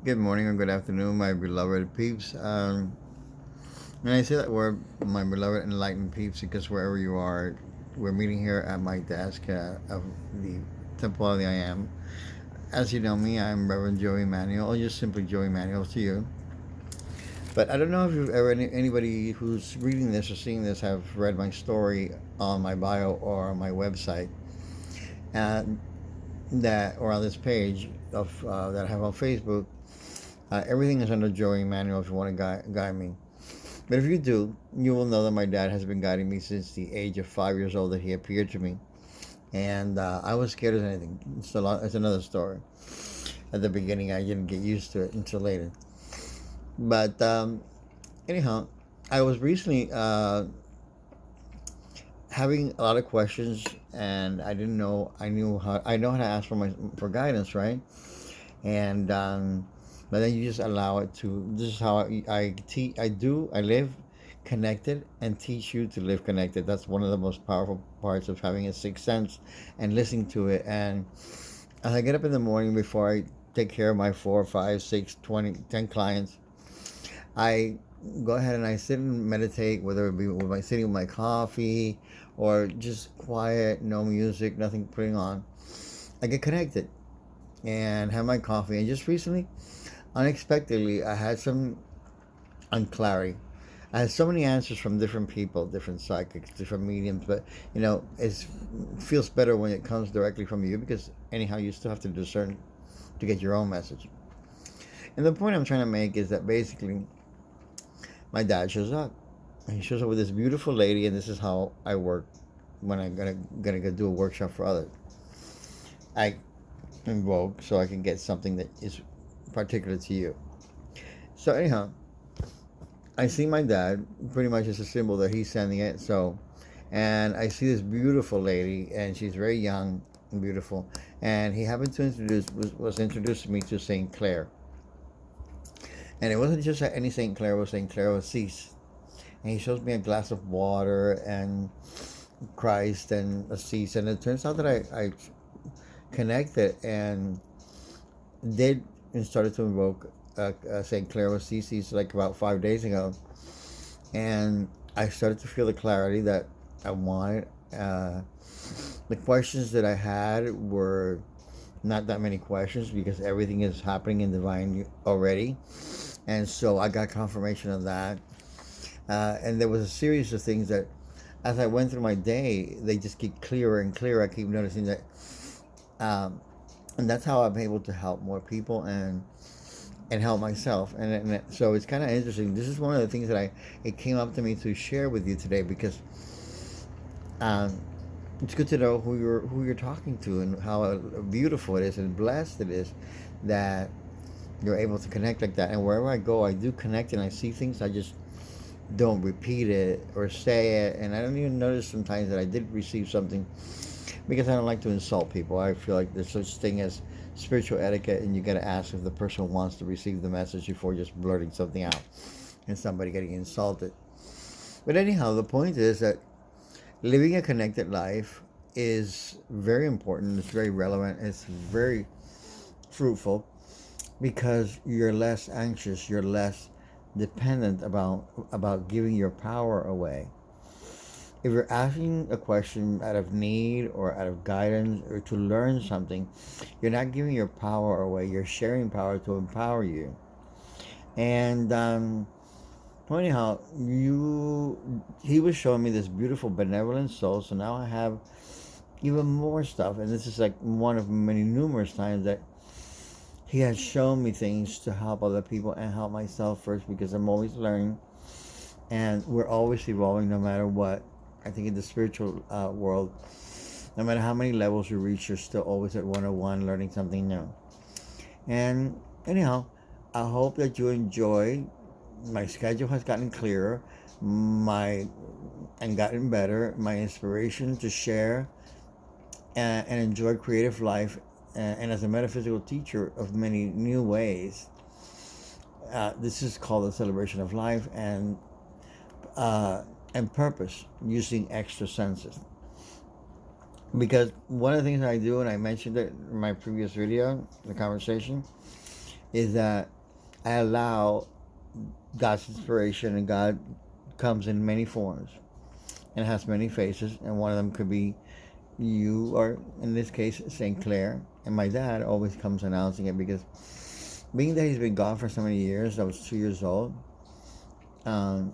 Good morning or good afternoon, my beloved peeps. And I say that word, my beloved enlightened peeps, because wherever you are, we're meeting here at my desk of the Temple of the I Am. As you know me, I'm Reverend Joey Manuel, or just simply Joey Manuel to you. But I don't know if you've ever anybody who's reading this or seeing this have read my story on my bio or on my website, and that or on this page of that I have on Facebook. Everything is under Joey Manuel if you want to guide me. But if you do, you will know that my dad has been guiding me since the age of 5 years old that he appeared to me. And I was scared as anything. It's another story. At the beginning, I didn't get used to it until later. But anyhow, I was recently having a lot of questions, and I didn't know. I know how to ask for guidance, right? And but then you just allow it to. This is how I teach. I live connected and teach you to live connected. That's one of the most powerful parts of having a sixth sense and listening to it. And as I get up in the morning before I take care of my 4, 5, 6, 20, 10 clients, I go ahead and I sit and meditate, whether it be with my sitting with my coffee or just quiet, no music, nothing putting on. I get connected and have my coffee. And just recently, unexpectedly, I had some unclarity. I had so many answers from different people, different psychics, different mediums, but it feels better when it comes directly from you because anyhow, you still have to discern to get your own message. And the point I'm trying to make is that basically, my dad shows up. He shows up with this beautiful lady, and this is how I work when I'm gonna go do a workshop for others. I invoke so I can get something that is particular to you. So anyhow, I see my dad pretty much as a symbol that he's sending it. So, and I see this beautiful lady, and she's very young and beautiful. And he happened to was introduced me to Saint Clair, and it wasn't just any Saint Clair. It was Saint Clair of Assisi. And he shows me a glass of water and Christ and Assisi, and it turns out that I connected and did and started to invoke St. Clair of Assisi like about 5 days ago, and I started to feel the clarity that I wanted. The questions that I had were not that many questions because everything is happening in divine already, and so I got confirmation of that. And there was a series of things that, as I went through my day, they just get clearer and clearer. I keep noticing that. And that's how I'm able to help more people and help myself. And so it's kind of interesting. This is one of the things that it came up to me to share with you today because it's good to know who you're talking to and how beautiful it is and blessed it is that you're able to connect like that. And wherever I go, I do connect and I see things. I just don't repeat it or say it, and I don't even notice sometimes that I did receive something because I don't like to insult people. I feel like there's such thing as spiritual etiquette, and you got to ask if the person wants to receive the message before just blurting something out and somebody getting insulted. But anyhow, the point is that living a connected life is very important. It's very relevant. It's very fruitful because you're less anxious. You're less dependent about giving your power away. If you're asking a question out of need or out of guidance or to learn something, you're not giving your power away. You're sharing power to empower you. And anyhow, he was showing me this beautiful benevolent soul. So now I have even more stuff, and this is like one of many numerous times that he has shown me things to help other people and help myself first because I'm always learning and we're always evolving no matter what. I think in the spiritual world, no matter how many levels you reach, you're still always at 101 learning something new. And anyhow, I hope that you enjoy. My schedule has gotten clearer, and gotten better. My inspiration to share and enjoy creative life, and as a metaphysical teacher of many new ways. This is called the celebration of life and purpose using extra senses. Because one of the things I do, and I mentioned it in my previous video, the conversation, is that I allow God's inspiration, and God comes in many forms and has many faces, and one of them could be you, or in this case, St. Clair. And my dad always comes announcing it because, being that he's been gone for so many years, I was 2 years old. Um,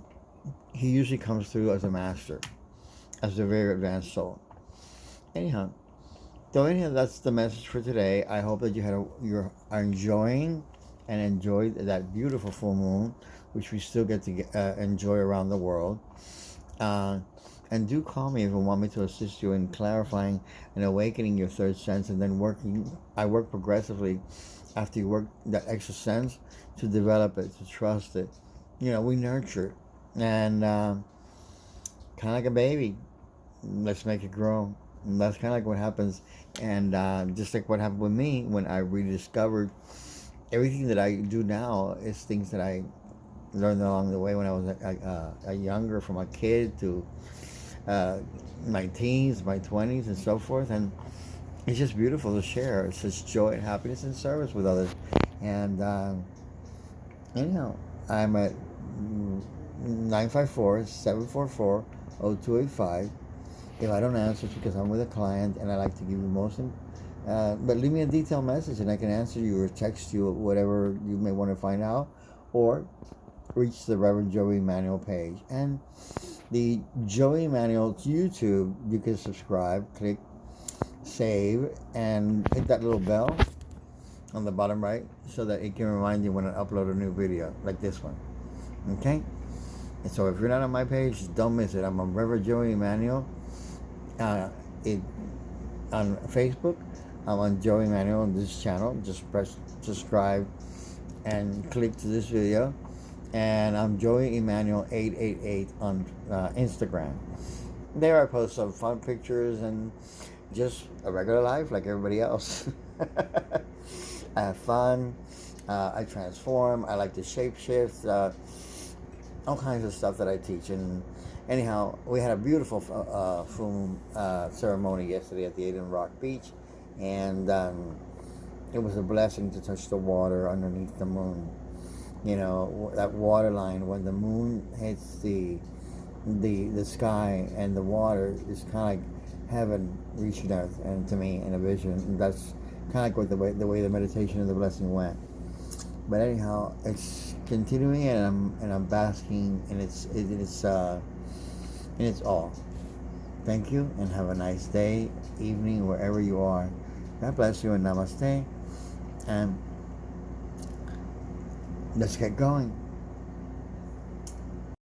he usually comes through as a master, as a very advanced soul. Anyhow, that's the message for today. I hope that you are enjoying and enjoyed that beautiful full moon, which we still get to enjoy around the world. Uh, and do call me if you want me to assist you in clarifying and awakening your third sense, and then working. I work progressively after you work that extra sense to develop it, to trust it. We nurture it, and kind of like a baby. Let's make it grow. And that's kind of like what happens, and just like what happened with me when I rediscovered everything that I do now is things that I learned along the way when I was a younger, from a kid to uh, my teens, my 20s, and so forth. And it's just beautiful to share. It's just joy and happiness and service with others. And anyhow, I'm at 954-744-0285. If I don't answer, it's because I'm with a client and I like to give you but leave me a detailed message and I can answer you or text you whatever you may want to find out, or reach the Reverend Joey Manuel page. And the Joey Manuel YouTube, you can subscribe, click save, and hit that little bell on the bottom right so that it can remind you when I upload a new video like this one. Okay? And so if you're not on my page, don't miss it. I'm on Reverend Joey Emanuel. On Facebook, I'm on Joey Emanuel on this channel. Just press subscribe and click to this video. And I'm Joey Emanuel 888 on Instagram. There I post some fun pictures and just a regular life like everybody else. I have fun. I transform. I like to shapeshift. All kinds of stuff that I teach. And anyhow, we had a beautiful full moon ceremony yesterday at the Aden Rock Beach, and it was a blessing to touch the water underneath the moon. That water line, when the moon hits the sky and the water, is kind of like heaven reaching earth, and to me in a vision. And that's kind of like what the way the meditation and the blessing went. But anyhow, it's continuing, and I'm basking in its all. Thank you, and have a nice day, evening, wherever you are. God bless you, and namaste. And let's get going.